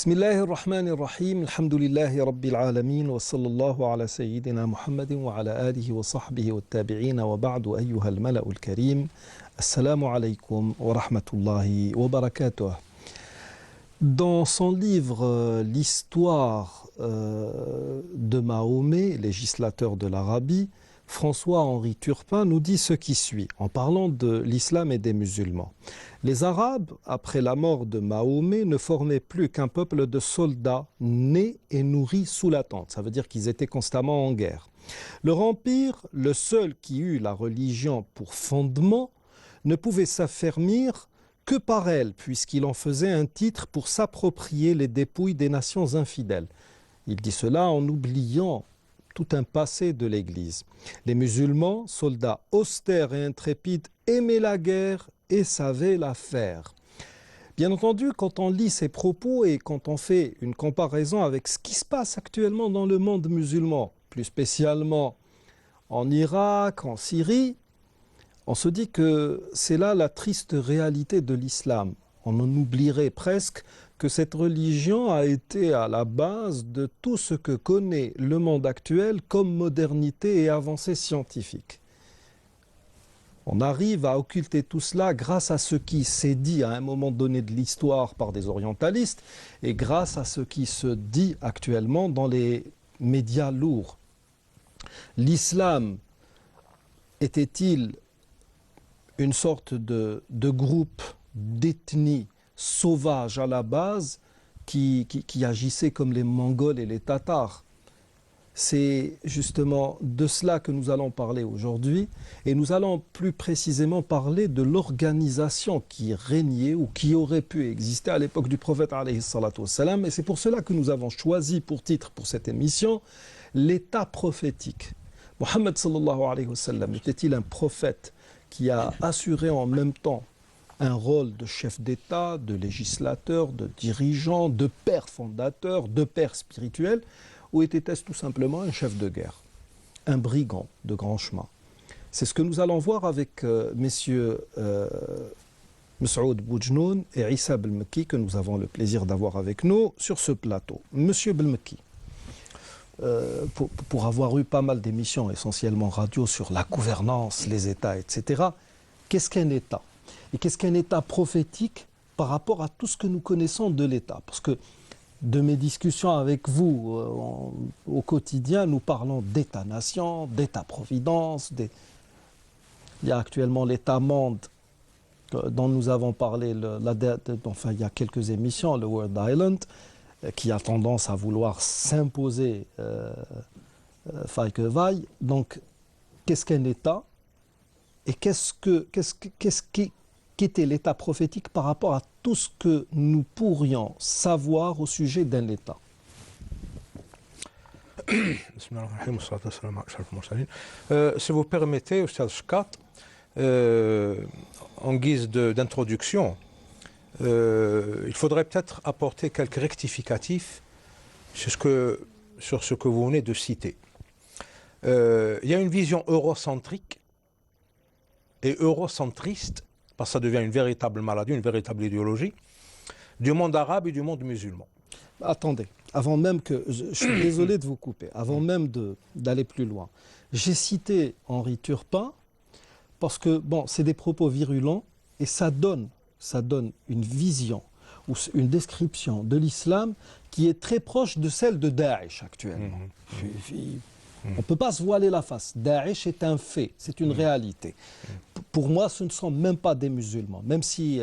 بسم الله الرحمن الرحيم الحمد لله رب العالمين وصلى الله على سيدنا محمد وعلى آله وصحبه والتابعين وبعد أيها الملأ الكريم السلام عليكم ورحمة الله وبركاته. Dans son livre L'histoire de Mahomet, législateur de l'Arabie, François-Henri Turpin nous dit ce qui suit, en parlant de l'islam et des musulmans. Les Arabes, après la mort de Mahomet, ne formaient plus qu'un peuple de soldats nés et nourris sous la tente. Ça veut dire qu'ils étaient constamment en guerre. Leur empire, le seul qui eut la religion pour fondement, ne pouvait s'affermir que par elle, puisqu'il en faisait un titre pour s'approprier les dépouilles des nations infidèles. Il dit cela en oubliant tout un passé de l'Église. Les musulmans, soldats austères et intrépides, aimaient la guerre et savaient la faire. Bien entendu, quand on lit ces propos et quand on fait une comparaison avec ce qui se passe actuellement dans le monde musulman, plus spécialement en Irak, en Syrie, on se dit que c'est là la triste réalité de l'islam. On en oublierait presque que cette religion a été à la base de tout ce que connaît le monde actuel comme modernité et avancée scientifique. On arrive à occulter tout cela grâce à ce qui s'est dit à un moment donné de l'histoire par des orientalistes et grâce à ce qui se dit actuellement dans les médias lourds. L'islam était-il une sorte de groupe d'ethnie sauvage à la base qui agissait comme les Mongols et les Tatars? C'est justement de cela que nous allons parler aujourd'hui et nous allons plus précisément parler de l'organisation qui régnait ou qui aurait pu exister à l'époque du prophète alayhi salatu wassalam, et c'est pour cela que nous avons choisi pour titre pour cette émission l'état prophétique. Mohammed sallallahu alayhi wa sallam était-il un prophète qui a assuré en même temps un rôle de chef d'État, de législateur, de dirigeant, de père fondateur, de père spirituel, ou était-ce tout simplement un chef de guerre, un brigand de grand chemin? C'est ce que nous allons voir avec messieurs Mes'oud Boujnoun et Issa Belmekki, que nous avons le plaisir d'avoir avec nous sur ce plateau. Monsieur Belmekki, pour avoir eu pas mal d'émissions, essentiellement radio, sur la gouvernance, les États, etc., qu'est-ce qu'un État? Et qu'est-ce qu'un État prophétique par rapport à tout ce que nous connaissons de l'État? Parce que de mes discussions avec vous au quotidien, nous parlons d'État-nation, d'État-providence. Il y a actuellement l'État-monde dont nous avons parlé il y a quelques émissions, le World Island, qui a tendance à vouloir s'imposer faille que vaille. Donc, qu'est-ce qu'un État? Et qu'était l'État prophétique par rapport à tout ce que nous pourrions savoir au sujet d'un État? Si vous permettez, Ustad Shkat, en guise d'introduction, il faudrait peut-être apporter quelques rectificatifs sur ce que vous venez de citer. Il y a une vision eurocentrique et eurocentriste, parce que ça devient une véritable maladie, une véritable idéologie, du monde arabe et du monde musulman. Attendez, avant même que... Je suis désolé de vous couper, avant même d'aller plus loin. J'ai cité Henri Turpin parce que, bon, c'est des propos virulents et ça donne une vision ou une description de l'islam qui est très proche de celle de Daesh actuellement. On ne peut pas se voiler la face. Daesh est un fait, c'est une réalité. Pour moi, ce ne sont même pas des musulmans. Même si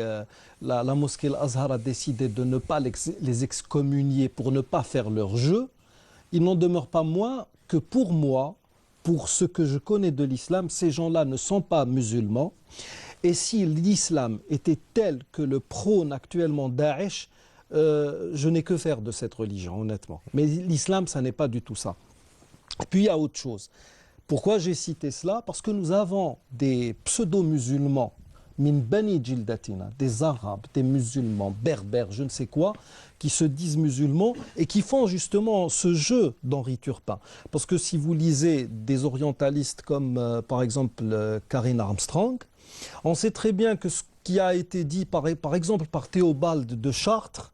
la mosquée Al-Azhar a décidé de ne pas les excommunier pour ne pas faire leur jeu, il n'en demeure pas moins que pour moi, pour ce que je connais de l'islam, ces gens-là ne sont pas musulmans. Et si l'islam était tel que le prône actuellement Daesh, je n'ai que faire de cette religion, honnêtement. Mais l'islam, ça n'est pas du tout ça. Et puis il y a autre chose. Pourquoi j'ai cité cela? Parce que nous avons des pseudo-musulmans, min bani jildatina, des arabes, des musulmans, berbères, je ne sais quoi, qui se disent musulmans et qui font justement ce jeu d'Henri Turpin. Parce que si vous lisez des orientalistes comme par exemple Karine Armstrong, on sait très bien que ce qui a été dit par exemple par Théobald de Chartres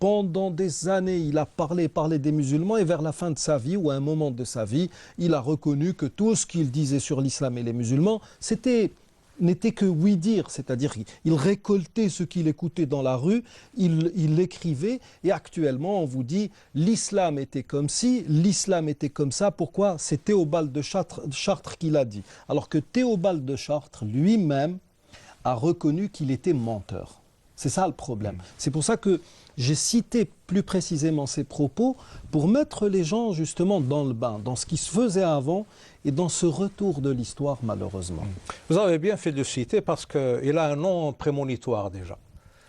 Pendant des années, il a parlé des musulmans et vers la fin de sa vie ou à un moment de sa vie, il a reconnu que tout ce qu'il disait sur l'islam et les musulmans, n'était que oui-dire, c'est-à-dire qu'il récoltait ce qu'il écoutait dans la rue, il l'écrivait, et actuellement on vous dit l'islam était comme ci, l'islam était comme ça. Pourquoi? C'est Théobald de Chartres qui l'a dit. Alors que Théobald de Chartres lui-même a reconnu qu'il était menteur. C'est ça le problème. C'est pour ça que j'ai cité plus précisément ces propos pour mettre les gens justement dans le bain, dans ce qui se faisait avant et dans ce retour de l'histoire malheureusement. Vous avez bien fait de le citer parce qu'il a un nom prémonitoire déjà.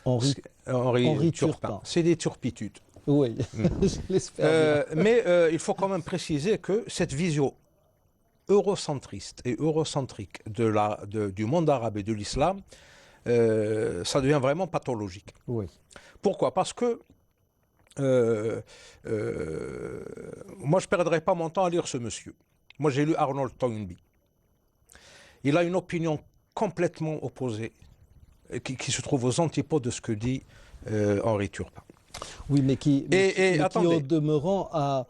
Henri Turpin. C'est des turpitudes. Oui, je l'espère. Mais il faut quand même préciser que cette vision eurocentriste et eurocentrique du monde arabe et de l'islam, ça devient vraiment pathologique. Oui. Pourquoi? Parce que moi, je ne perdrai pas mon temps à lire ce monsieur. Moi, j'ai lu Arnold Toynbee. Il a une opinion complètement opposée, qui se trouve aux antipodes de ce que dit Henri Turpin. Oui, mais qui attendez, au demeurant a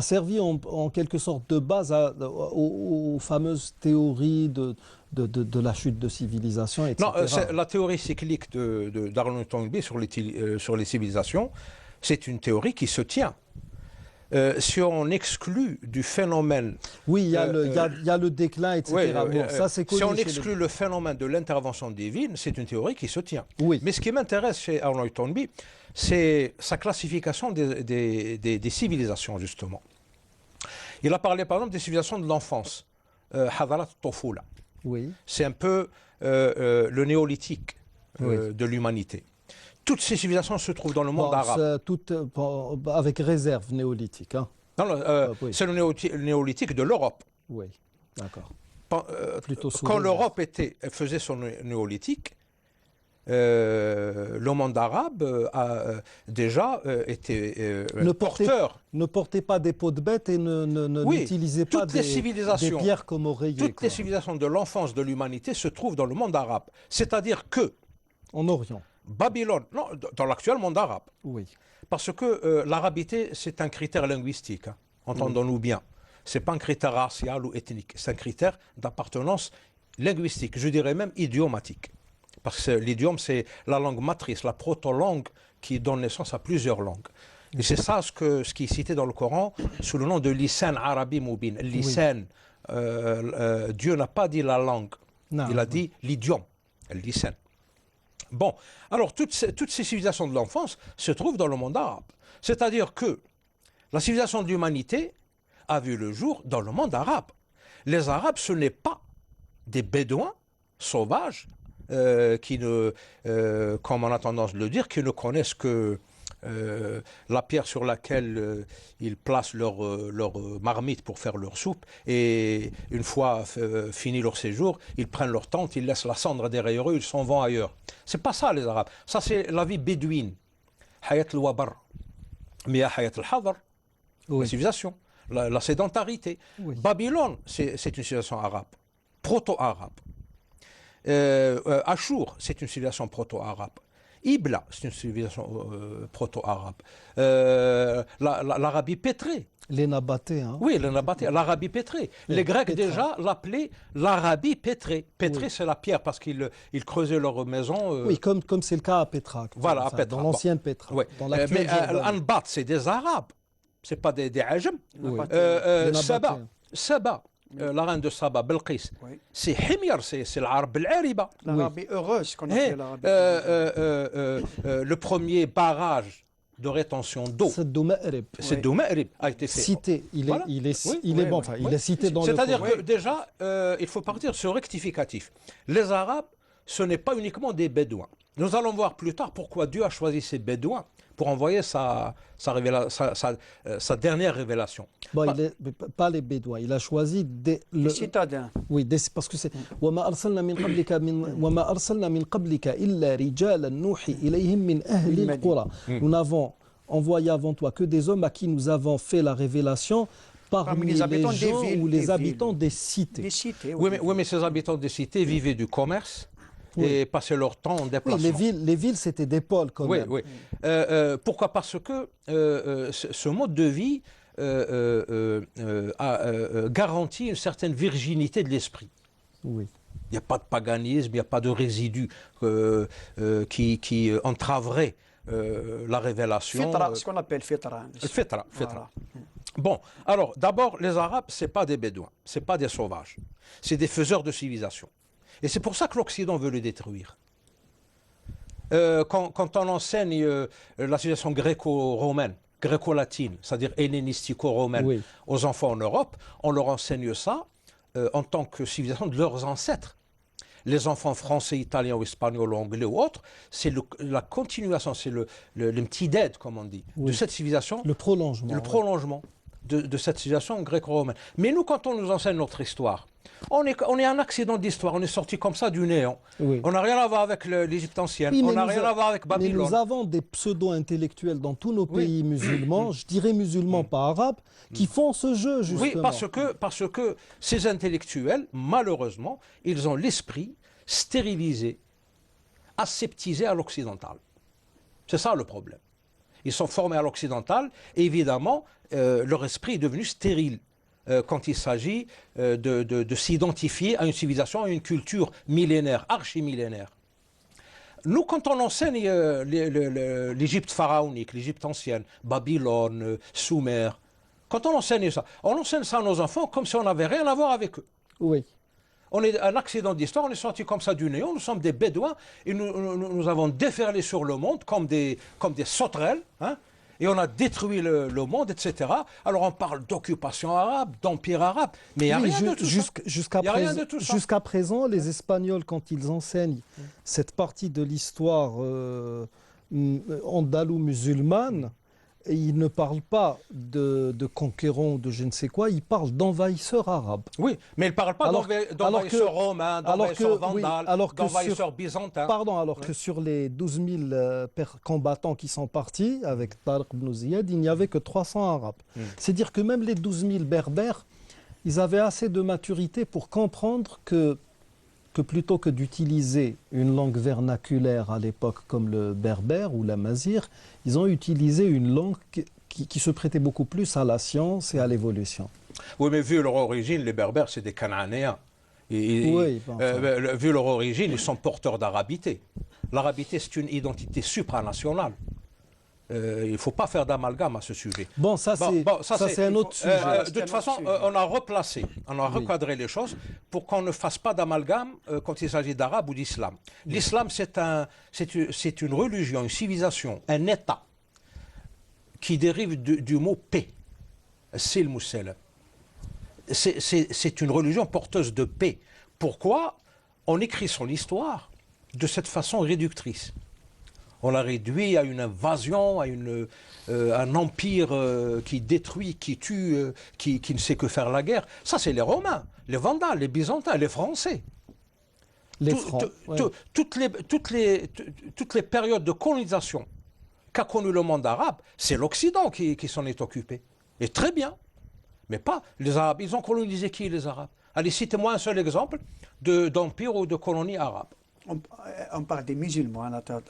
servi en quelque sorte de base aux fameuses théories de la chute de civilisation, etc. Non, la théorie cyclique d'Arnold Toynbee sur les civilisations, c'est une théorie qui se tient. Si on exclut du phénomène... Oui, il y a le déclin, etc. Ça, c'est si on exclut le phénomène de l'intervention divine, c'est une théorie qui se tient. Oui. Mais ce qui m'intéresse chez Arnold Toynbee, c'est sa classification des civilisations, justement. Il a parlé, par exemple, des civilisations de l'enfance. Hadarat Tofula. Oui. C'est un peu le néolithique de l'humanité. Toutes ces civilisations se trouvent dans le monde arabe. Avec réserve néolithique. Hein. Oui. C'est le néolithique de l'Europe. Oui, d'accord. Quand l'Europe faisait son néolithique, le monde arabe a déjà été porteur. Ne portait pas des peaux de bête et n'utilisait pas des pierres comme oreiller. Toutes les civilisations de l'enfance de l'humanité se trouvent dans le monde arabe. C'est-à-dire que... En Orient. Babylone, non, dans l'actuel monde arabe. Oui. Parce que l'arabité, c'est un critère linguistique, hein, entendons-nous bien. Ce n'est pas un critère racial ou ethnique, c'est un critère d'appartenance linguistique, je dirais même idiomatique. Parce que l'idiome, c'est la langue matrice, la proto-langue qui donne naissance à plusieurs langues. Et c'est ça ce qui est cité dans le Coran sous le nom de lisan arabi mubin. Lisan, Dieu n'a pas dit la langue, il a dit l'idiome, lisan. Bon, alors toutes ces civilisations de l'enfance se trouvent dans le monde arabe. C'est-à-dire que la civilisation de l'humanité a vu le jour dans le monde arabe. Les Arabes, ce n'est pas des Bédouins sauvages qui comme on a tendance de le dire, qui ne connaissent que la pierre sur laquelle ils placent leur marmite pour faire leur soupe, et une fois fini leur séjour, ils prennent leur tente, ils laissent la cendre derrière eux, ils s'en vont ailleurs. C'est pas ça les Arabes, ça c'est la vie bédouine. Hayat al-wabar, miya hayat al-hadar, la civilisation, la sédentarité. Oui. Babylone, c'est une civilisation arabe, proto-arabe. Achour, c'est une civilisation proto-arabe. Ibla, c'est une civilisation proto-arabe. L'Arabie pétrée. Les Nabatés. Hein. Oui, les Nabatés, l'Arabie pétrée. Les Grecs déjà l'appelaient l'Arabie pétrée. Pétrée, c'est la pierre parce qu'ils creusaient leur maison. Oui, comme c'est le cas à Pétra. Voilà, à Pétra. Dans l'ancienne Pétra. Oui. Mais Anbat, c'est des Arabes. Ce n'est pas des Ajam. Oui. Saba. La reine de Saba, Belkis, c'est Himyar, c'est l'arabe al-Ariba. L'Arabie heureuse qu'on appelle l'Arabie. Le premier barrage de rétention d'eau, c'est Ma'rib, a été fait. Cité, il est cité dans le Coran. C'est-à-dire que déjà, il faut partir sur rectificatif. Les Arabes, ce n'est pas uniquement des Bédouins. Nous allons voir plus tard pourquoi Dieu a choisi ces Bédouins pour envoyer sa dernière révélation. Bon, pas les Bédouins, il a choisi les citadins. Oui, parce que c'est وَمَا أَرْسَلْنَا مِنْ قَبْلِكَ إِلَّا رِجَالًا نُوحِي إِلَيْهِمْ مِنْ أَهْلِ الْقُرَى. Nous n'avons envoyé avant toi que des hommes à qui nous avons fait la révélation parmi les gens ou les habitants des cités. Oui, mais ces habitants des cités vivaient du commerce, et passaient leur temps en déplacement. Oui, les villes c'était des pôles quand Oui, même. oui. Pourquoi? Parce que ce mode de vie garantit une certaine virginité de l'esprit. Oui. Il n'y a pas de paganisme, il n'y a pas de résidus qui entraveraient la révélation. Fitra, ce qu'on appelle fitra. Fitra, fitra. Voilà. Bon, alors d'abord, les Arabes, ce n'est pas des Bédouins, ce n'est pas des sauvages, c'est des faiseurs de civilisation. Et c'est pour ça que l'Occident veut le détruire. Quand on enseigne la civilisation gréco-romaine, gréco-latine, c'est-à-dire hellénistico-romaine, Oui. aux enfants en Europe, on leur enseigne ça en tant que civilisation de leurs ancêtres. Les enfants français, italiens ou espagnols ou anglais ou autres, c'est la continuation, c'est le petit dead, comme on dit, Oui. de cette civilisation. Le prolongement. Le prolongement de cette civilisation gréco-romaine. Mais nous, quand on nous enseigne notre histoire, on est un accident d'histoire, on est sorti comme ça du néant. Oui. On n'a rien à voir avec l'Égypte ancienne, Oui, mais on n'a nous rien a- à voir avec Mais Babylone. nous avons des pseudo-intellectuels dans tous nos Oui. pays musulmans, je dirais musulmans pas arabes, qui font ce jeu justement. Oui, parce que ces intellectuels, malheureusement, ils ont l'esprit stérilisé, aseptisé à l'occidental. C'est ça le problème. Ils sont formés à l'occidental et évidemment, leur esprit est devenu stérile quand il s'agit de s'identifier à une civilisation, à une culture millénaire, archi-millénaire. Nous, quand on enseigne l'Égypte pharaonique, l'Égypte ancienne, Babylone, Sumer, quand on enseigne ça à nos enfants comme si on n'avait rien à voir avec eux. Oui. On est un accident d'histoire, on est sorti comme ça du néant, nous sommes des Bédouins et nous avons déferlé sur le monde comme des sauterelles, hein, et on a détruit le monde, etc. Alors on parle d'occupation arabe, d'empire arabe, mais il n'y a Oui, rien de tout ça. Jusqu'à Il y a rien présent, de tout ça. jusqu'à présent, les Espagnols, quand ils enseignent cette partie de l'histoire andalou-musulmane, et ils ne parlent pas de conquérants ou de je ne sais quoi, ils parlent d'envahisseurs arabes. Oui, mais ils ne parlent pas Alors d'envahisseurs que- romains, alors que- d'envahisseurs oui, vandales, alors que d'envahisseurs sur- byzantins. Pardon, alors que sur les 12 000 combattants qui sont partis avec Tariq ibn Ziyad, il n'y avait que 300 arabes. C'est dire que même les 12 000 berbères, ils avaient assez de maturité pour comprendre que plutôt que d'utiliser une langue vernaculaire à l'époque comme le berbère ou l'amazigh, ils ont utilisé une langue qui se prêtait beaucoup plus à la science et à l'évolution. Oui, mais vu leur origine, les Berbères, c'est des Cananéens. Oui, enfin. Vu leur origine, ils sont porteurs d'arabité. L'arabité, c'est une identité supranationale. Il ne faut pas faire d'amalgame à ce sujet. Bon, ça c'est un autre sujet. De toute façon, on a replacé, on a recadré les choses pour qu'on ne fasse pas d'amalgame quand il s'agit d'arabe ou d'islam. L'islam, c'est une religion, une civilisation, un État qui dérive du mot paix. Silm ou salam. C'est une religion porteuse de paix. Pourquoi on écrit son histoire de cette façon réductrice? On l'a réduit à une invasion, à un empire qui détruit, qui tue, qui ne sait que faire la guerre. Ça, c'est les Romains, les Vandales, les Byzantins, les Français. Les Francs. Ouais. Toutes les périodes de colonisation qu'a connu le monde arabe, c'est l'Occident qui s'en est occupé. Et très bien. Mais pas les Arabes. Ils ont colonisé qui, les Arabes? Allez, citez-moi un seul exemple d'empire ou de colonie arabe. On parle des musulmans.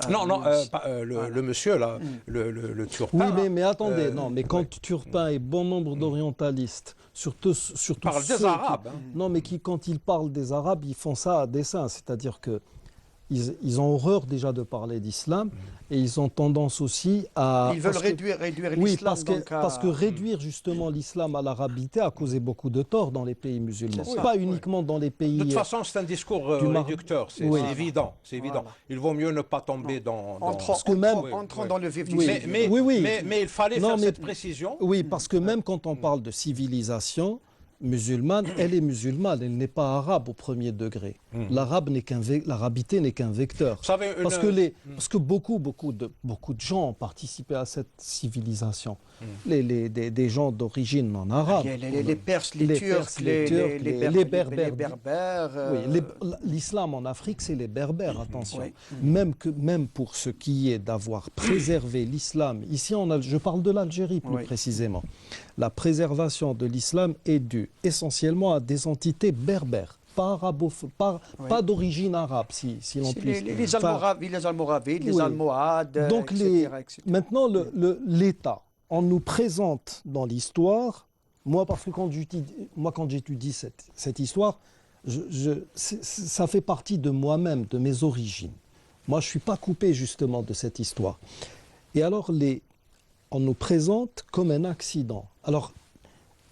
Non, le monsieur, là, le Turpin. Oui, mais attendez, non, mais quand Turpin et bon nombre d'orientalistes, surtout parle des ceux Arabes. Non, mais quand ils parlent des Arabes, ils font ça à dessein, c'est-à-dire que ils ont horreur déjà de parler d'islam et ils ont tendance aussi à... Ils veulent réduire oui, l'islam. parce que réduire justement l'islam à l'arabité a causé beaucoup de tort dans les pays musulmans. C'est ça, Pas oui. uniquement dans les pays... De toute façon, c'est un discours du Maroc. réducteur, c'est Oui. évident. C'est évident. Voilà. Il vaut mieux ne pas tomber dans... que même- Entrons dans le vif du Oui. sujet. Mais il fallait Non, faire mais- cette précision. Oui, parce que même quand on parle de civilisation musulmane, elle est musulmane, elle n'est pas arabe au premier degré. L'arabité n'est qu'un vecteur. Vous savez, Parce que beaucoup de gens ont participé à cette civilisation. Des gens d'origine en arabe. Les Perses, les Les Turcs, Perses, les Turcs, les Berbères. les Berbères. Oui, l'islam en Afrique, c'est les berbères, attention. Oui. Même pour ce qui est d'avoir préservé l'islam, ici je parle de l'Algérie plus Oui. précisément, la préservation de l'islam est due essentiellement à des entités berbères. Oui. pas d'origine arabe, si l'on C'est peut. les Enfin, Almoravides, les Almoravides, les oui. Almohades, Donc etc., etc. maintenant, l'État, on nous présente dans l'histoire, moi parce que quand j'étudie cette histoire, ça fait partie de moi-même, de mes origines. Moi, je ne suis pas coupé justement de cette histoire. Et alors, on nous présente comme un accident. Alors,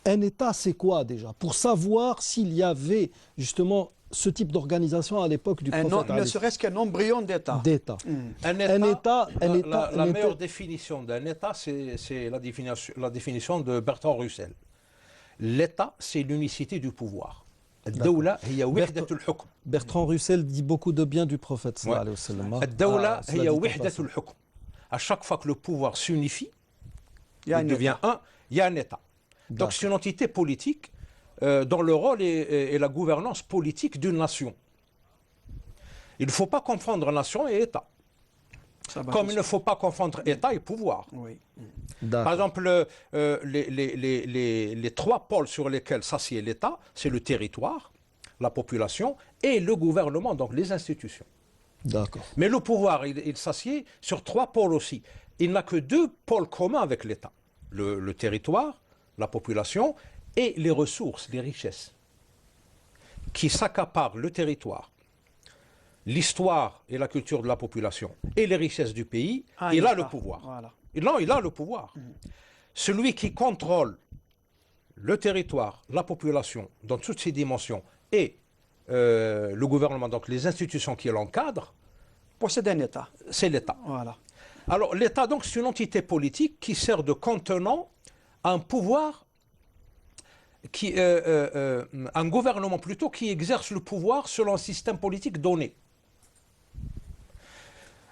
un État, c'est quoi déjà? Pour savoir s'il y avait justement ce type d'organisation à l'époque du prophète. Ne serait-ce qu'un embryon d'État. D'État. Un la meilleure définition d'un État, c'est la définition de Bertrand Russell. L'État, c'est l'unicité du pouvoir. الدولة هي وحدة الحكم. Bertrand Russell dit beaucoup de bien du prophète sallallahu alayhi wa sallam. الدولة هي وحدة الحكم. À chaque fois que le pouvoir s'unifie, il devient un, il y a un État. Donc c'est une entité politique dont le rôle est la gouvernance politique d'une nation. Il ne faut pas confondre nation et État. Comme il ne faut pas confondre État et pouvoir. Oui. Par exemple, les trois pôles sur lesquels s'assied l'État, c'est le territoire, la population et le gouvernement, donc les institutions. D'accord. Mais le pouvoir, il s'assied sur trois pôles aussi. Il n'a que deux pôles communs avec l'État. Le territoire, la population et les ressources, les richesses, qui s'accaparent le territoire, l'histoire et la culture de la population et les richesses du pays, il a le pouvoir. Voilà. Non, il a le pouvoir. Celui qui contrôle le territoire, la population, dans toutes ses dimensions, et le gouvernement, donc les institutions qui l'encadrent, Possède un État. c'est l'État. Voilà. Alors l'État, donc, c'est une entité politique qui sert de contenant à un pouvoir, un gouvernement plutôt, qui exerce le pouvoir selon un système politique donné.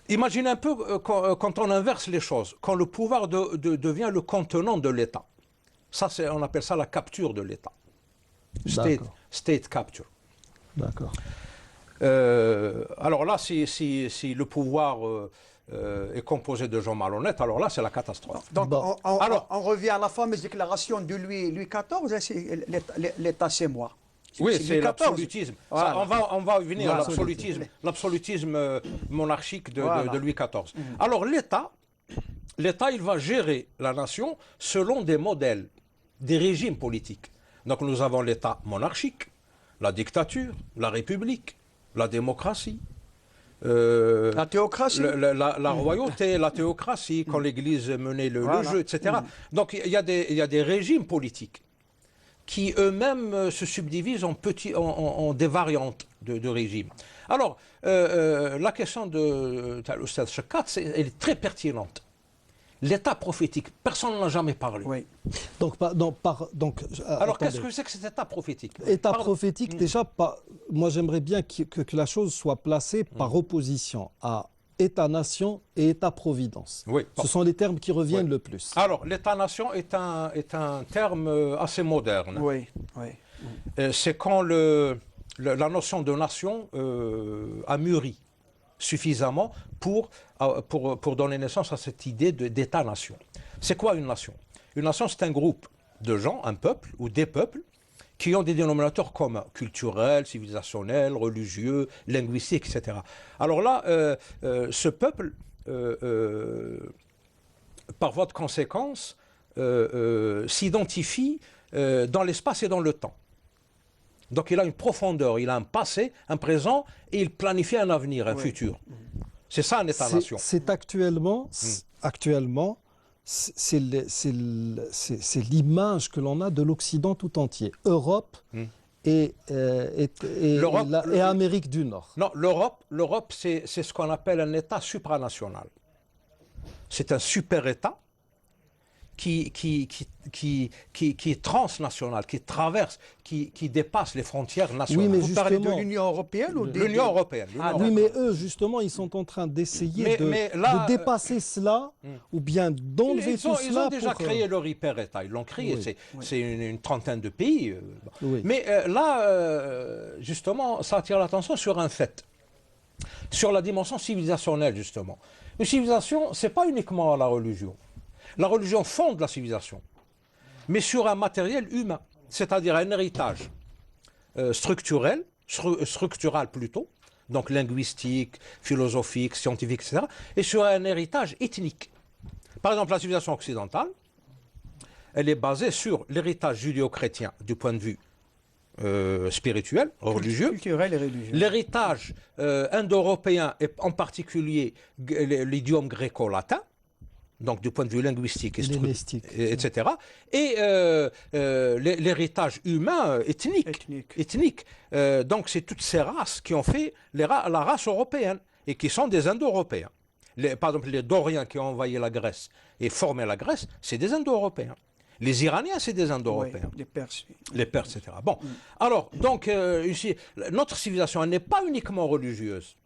Imaginez un peu quand on inverse les choses, quand le pouvoir devient le contenant de l'État. Ça, on appelle ça la capture de l'État. State capture. D'accord. Alors là, si le pouvoir est composé de gens malhonnêtes, alors là, c'est la catastrophe. Donc, Bon. on revient à la fameuse déclaration de Louis XIV, l'État c'est moi. Oui, c'est Louis XIV. l'absolutisme. Voilà. On va venir à Voilà. l'absolutisme monarchique de Voilà. Louis XIV. Alors l'État, il va gérer la nation selon des modèles, des régimes politiques. Donc nous avons l'État monarchique, la dictature, la république, la démocratie, La théocratie. la royauté, la théocratie, quand l'Église menait le jeu, etc. Donc il y a des régimes politiques qui eux-mêmes se subdivisent en des variantes de régimes. Alors, la question de l'Oustaz Chekkat, elle est très pertinente. L'état prophétique, personne n'en a jamais parlé. Oui. Donc, Alors, attendez. qu'est-ce que c'est que cet état prophétique? État prophétique, déjà, moi j'aimerais bien que la chose soit placée par opposition à État-nation et État-providence. Oui. Ce sont les termes qui reviennent le plus. Alors, l'État-nation est un terme assez moderne. Oui. Oui. C'est quand la notion de nation a mûri suffisamment pour donner naissance à cette idée d'État-nation. C'est quoi une nation? Une nation, c'est un groupe de gens, un peuple ou des peuples, qui ont des dénominateurs communs, culturels, civilisationnels, religieux, linguistiques, etc. Alors là, ce peuple, par voie de conséquence, s'identifie dans l'espace et dans le temps. Donc il a une profondeur, il a un passé, un présent, et il planifie un avenir, un futur. C'est ça un État-nation. C'est actuellement, c'est l'image que l'on a de l'Occident tout entier. Europe et Amérique du Nord. Non, l'Europe, c'est ce qu'on appelle un État supranational. C'est un super-État qui est transnational, qui traverse, qui dépasse les frontières nationales. Oui, mais Vous parlez de justement, l'Union européenne ou de l'Union européenne. Oui, mais eux, justement, ils sont en train d'essayer de dépasser cela, ou bien d'enlever tout cela. Ils ont déjà créé leur hyper-État, ils l'ont créé, c'est une trentaine de pays. Oui. Mais là, justement, ça attire l'attention sur un fait, sur la dimension civilisationnelle, justement. Une civilisation, ce n'est pas uniquement la religion. La religion fonde la civilisation, mais sur un matériel humain, c'est-à-dire un héritage structurel, structural plutôt, donc linguistique, philosophique, scientifique, etc., et sur un héritage ethnique. Par exemple, la civilisation occidentale, elle est basée sur l'héritage judéo-chrétien du point de vue spirituel, religieux, Culturel et religieux. l'héritage indo-européen et en particulier l'idiome gréco-latin, donc du point de vue linguistique et Hellénistique. etc. Et l'héritage humain ethnique. Donc c'est toutes ces races qui ont fait la race européenne et qui sont des Indo-Européens. Par exemple, les Doriens qui ont envahi la Grèce et formé la Grèce, c'est des Indo-Européens. Les Iraniens, c'est des Indo-Européens. Oui, les Perses. Les Perses, etc. Bon, alors, donc, ici, notre civilisation, elle n'est pas uniquement religieuse.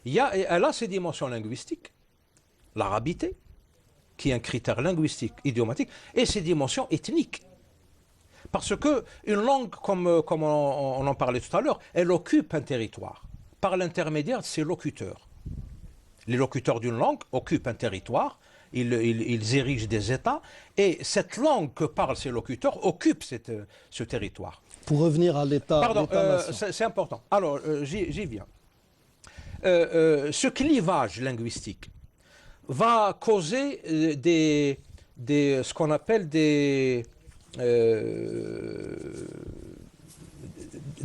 Elle a ses dimensions linguistiques, l'arabité, qui est un critère linguistique, idiomatique, et ses dimensions ethniques. Parce qu'une langue, comme on en parlait tout à l'heure, elle occupe un territoire par l'intermédiaire de ses locuteurs. Les locuteurs d'une langue occupent un territoire, ils érigent des États, et cette langue que parlent ces locuteurs occupe ce territoire. Pour revenir à l'État. Pardon, c'est important. Alors, j'y viens. Ce clivage linguistique va causer ce qu'on appelle des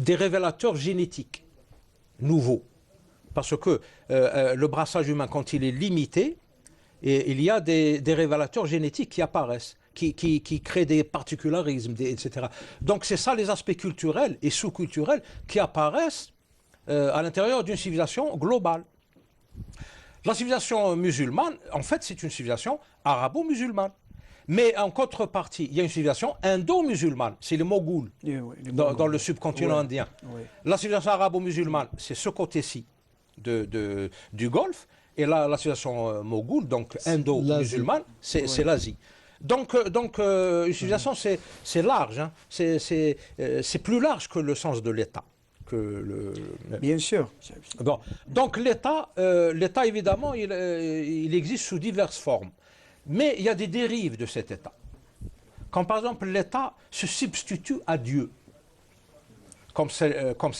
révélateurs génétiques nouveaux. Parce que le brassage humain, quand il est limité, il y a des révélateurs génétiques qui apparaissent, qui créent des particularismes, etc. Donc c'est ça les aspects culturels et sous-culturels qui apparaissent à l'intérieur d'une civilisation globale. La civilisation musulmane, en fait, c'est une civilisation arabo-musulmane. Mais en contrepartie, il y a une civilisation indo-musulmane, c'est les Mogouls, dans le subcontinent indien. Oui. La civilisation arabo-musulmane, c'est ce côté-ci du Golfe, et la civilisation moghoule, donc indo-musulmane, c'est l'Asie. Donc une civilisation, c'est large, hein. C'est plus large que le sens de l'État. Bien sûr. Bon. Donc l'État, évidemment, il existe sous diverses formes. Mais il y a des dérives de cet État. Quand par exemple l'État se substitue à Dieu, comme c'est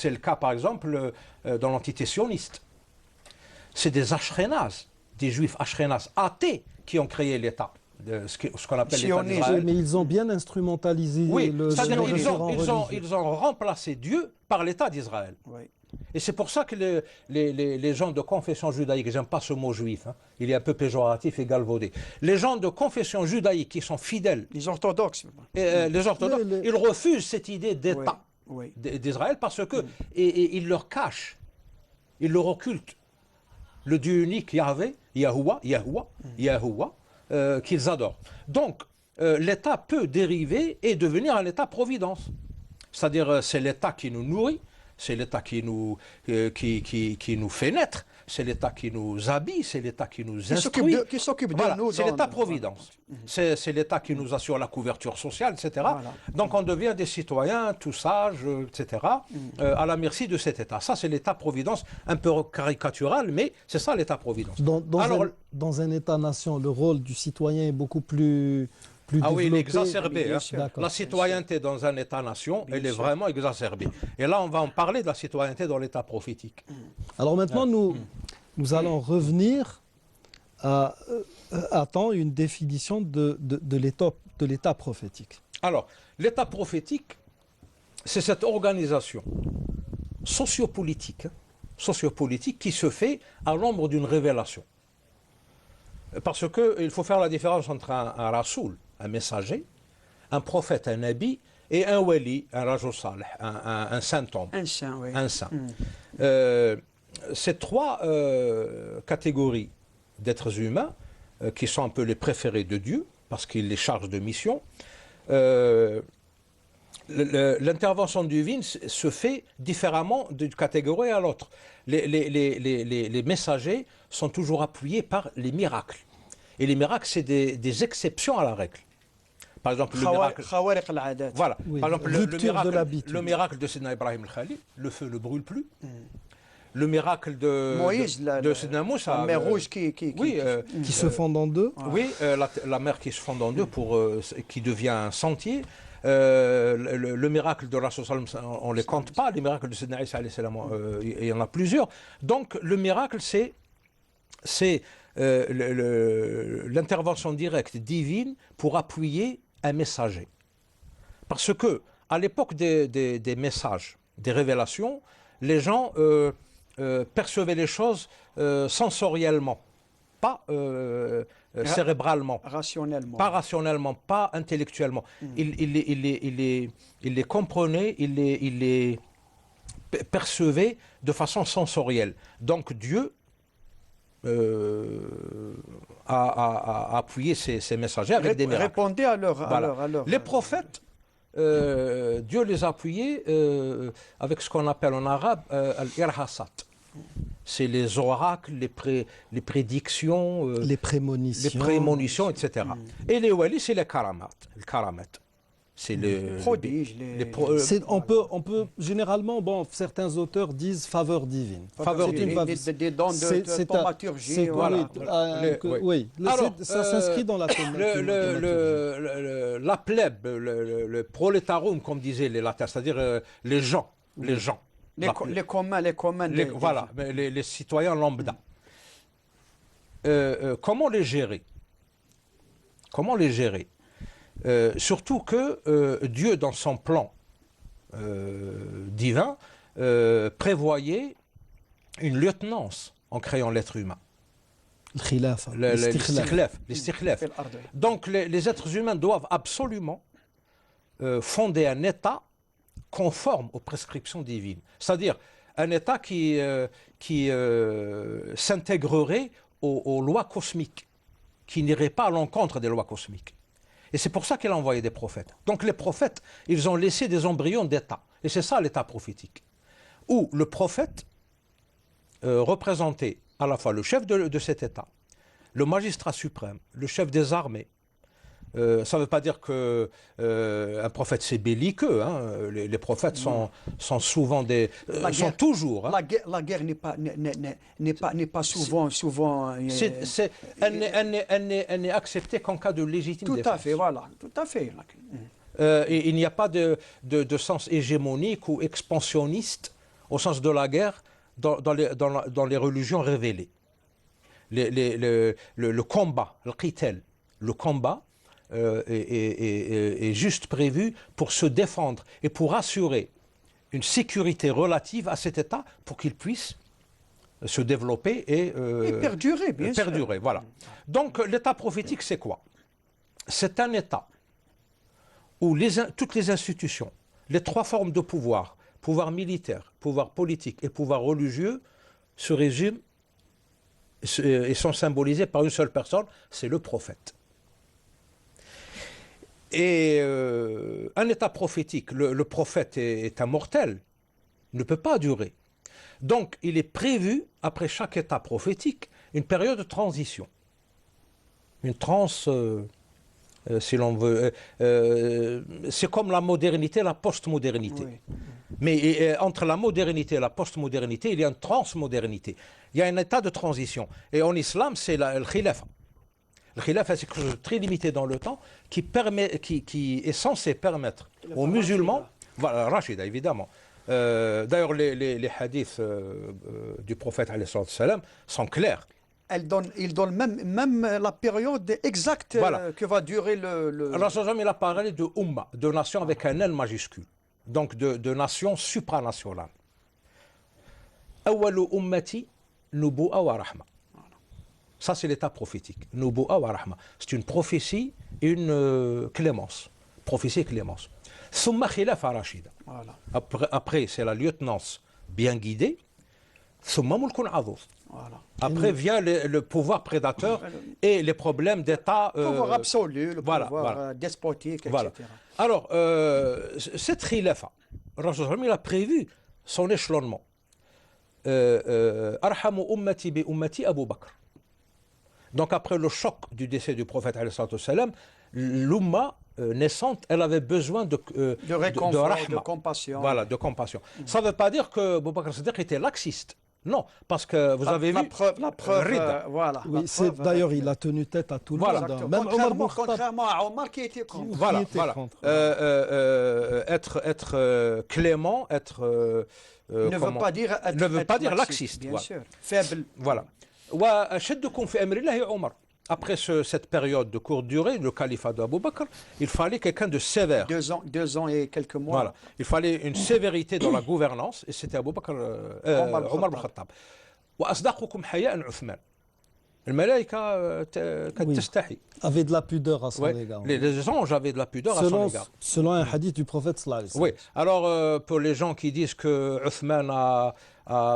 le cas par exemple dans l'entité sioniste. C'est des Ashkénazes, des Juifs Ashkénazes athées qui ont créé l'État. Ce qu'on appelle l'État d'Israël. Mais ils ont bien instrumentalisé le c'est-à-dire ils ont remplacé Dieu par l'État d'Israël. Oui. Et c'est pour ça que les gens de confession judaïque, j'aime pas ce mot juif, hein, il est un peu péjoratif et galvaudé. Les gens de confession judaïque qui sont fidèles, Les orthodoxes. les orthodoxes, ils refusent cette idée d'État d'Israël parce que ils leur cachent, ils leur occultent le Dieu unique Yahvé, Yahuwah, qu'ils adorent. Donc, l'État peut dériver et devenir un État-providence. C'est-à-dire, c'est l'État qui nous nourrit, c'est l'État qui nous fait naître, c'est l'État qui nous habille, c'est l'État qui nous instruit. Qui s'occupe Voilà, de nous. c'est l'État-providence. C'est l'État qui nous assure la couverture sociale, etc. Voilà. Donc on devient des citoyens tout sages, etc., à la merci de cet État. Ça, c'est l'État-providence, un peu caricatural, mais c'est ça l'État-providence. Dans un État-nation, le rôle du citoyen est beaucoup plus oui, il est développé. exacerbé. Hein. La citoyenneté dans un État-nation, elle est vraiment exacerbée. Et là, on va en parler de la citoyenneté dans l'État prophétique. Alors maintenant, nous allons revenir à une définition de l'État prophétique. Alors, l'État prophétique, c'est cette organisation sociopolitique qui se fait à l'ombre d'une révélation. Parce qu'il faut faire la différence entre un rasoul, un messager, un prophète, un nabi, et un wali, un rajul salih, un saint homme. Un saint, oui. Un saint. Ces trois catégories d'êtres humains, qui sont un peu les préférés de Dieu, parce qu'il les charge de mission, l'intervention divine se fait différemment d'une catégorie à l'autre. Les messagers sont toujours appuyés par les miracles. Et les miracles, c'est des exceptions à la règle. Par exemple, le miracle. Voilà. Oui, Par exemple, le miracle de Sidna Ibrahim al-Khalil, le feu ne brûle plus. Le miracle de Sidna Moussa. La mer rouge qui se fond en deux. Oui, la mer qui se fond en deux qui devient un sentier. le miracle de Rasul, on ne les compte pas, les miracles de Sayyidina Isa, il y en a plusieurs. Donc le miracle, c'est l'intervention directe divine pour appuyer un messager. Parce que à l'époque des messages, des révélations, les gens percevaient les choses sensoriellement, pas cérébralement, Rationnellement. pas rationnellement, pas intellectuellement. Il les comprenait, il les percevait de façon sensorielle. Donc Dieu a appuyé ces messagers avec des miracles. Répondez à leur... Voilà. Les prophètes, Dieu les a appuyés avec ce qu'on appelle en arabe al-irhasat. C'est les oracles, les prédictions, les prémonitions, etc. Et les walis, c'est les karamat. Le karamat. C'est le prodiges, on peut généralement, bon, certains auteurs disent faveur divine. Faveur divine, des dons de thaumaturgie. Voilà. Oui, alors, ça s'inscrit dans la thaumaturgie. La plèbe, le prolétarum, comme disaient les latins, c'est-à-dire les gens. Les communs, voilà, les citoyens lambda. Comment les gérer? Surtout que Dieu, dans son plan divin, prévoyait une lieutenance en créant l'être humain. L'istikhlaf. Donc les êtres humains doivent absolument fonder un État conforme aux prescriptions divines. C'est-à-dire un État qui s'intégrerait aux lois cosmiques, qui n'irait pas à l'encontre des lois cosmiques. Et c'est pour ça qu'il a envoyé des prophètes. Donc les prophètes, ils ont laissé des embryons d'État. Et c'est ça l'État prophétique. Où le prophète représentait à la fois le chef de cet État, le magistrat suprême, le chef des armées. Ça ne veut pas dire qu'un prophète c'est belliqueux. Hein. Les prophètes sont souvent sont toujours. Hein. La guerre n'est pas souvent. Elle n'est acceptée qu'en cas de légitime défense. Tout à fait, voilà, tout à fait. Et il n'y a pas de sens hégémonique ou expansionniste au sens de la guerre dans les religions révélées. Le combat, le combat est juste prévu pour se défendre et pour assurer une sécurité relative à cet État pour qu'il puisse se développer et perdurer, bien sûr. Voilà. Donc l'État prophétique, c'est quoi? C'est un État où toutes les institutions, les trois formes de pouvoir, pouvoir militaire, pouvoir politique et pouvoir religieux, se résument et sont symbolisés par une seule personne, c'est le prophète. Et un état prophétique, le prophète est immortel, ne peut pas durer. Donc il est prévu, après chaque état prophétique, une période de transition. Une si l'on veut. C'est comme la modernité et la postmodernité. Oui. Mais entre la modernité et la postmodernité, il y a une transmodernité. Il y a un état de transition. Et en islam, c'est le khilafa. Le khilafa, c'est quelque chose de très limité dans le temps qui est censé permettre aux musulmans, voilà, Rachida évidemment. D'ailleurs, les hadiths du prophète alayhi salam sont clairs. Il donne même la période exacte que va durer le... Allah il a parlé de umma, de nation avec un L majuscule, donc de nation supranationale. Awalu ummati nubu'a wa rahma. Ça, c'est l'état prophétique. Nubu'a wa rahma. C'est une prophétie et une clémence. Prophétie et clémence. Thumma khilafa rashida. Après, c'est la lieutenance bien guidée. Thumma mulkun adhuz. Après vient le pouvoir prédateur et les problèmes d'État. Le pouvoir absolu, le pouvoir despotique, etc. Alors, cette khilafa, il a prévu son échelonnement. Arhamu ummati bi ummati Abu Bakr. Donc après le choc du décès du prophète, l'umma naissante, elle avait besoin de réconfort, rahma, de compassion. Voilà, de compassion. Ça ne veut pas dire que Abu Bakr Siddiq était laxiste. Non, parce que vous avez vu... La preuve, Rida. voilà. Oui, d'ailleurs, il a tenu tête à tout le Voilà. monde. Hein. Exactement. Même Omar Ben Khattab, Contrairement à Omar qui était contre. qui Voilà, était voilà. contre. Être clément, être... Ne veut pas dire être, ne veut être pas dire laxiste. bien Voilà. sûr. Faible. Voilà. وأشدكم في أمر الله عمر. Après cette période de courte durée, le califat d'Abu Bakr, il fallait quelqu'un de sévère. 2 ans et quelques mois. Voilà. Il fallait une sévérité dans la gouvernance, et c'était Abu Bakr, Omar Ben Khattab. وأصدقكم حياء عثمان. الملائكة كانت تستحي. Avait de la pudeur à son Ouais. égard. Les anges avaient de la pudeur à son égard. Selon un hadith du prophète sallallahu alayhi wa sallam. Oui, alors pour les gens qui disent que Uthman a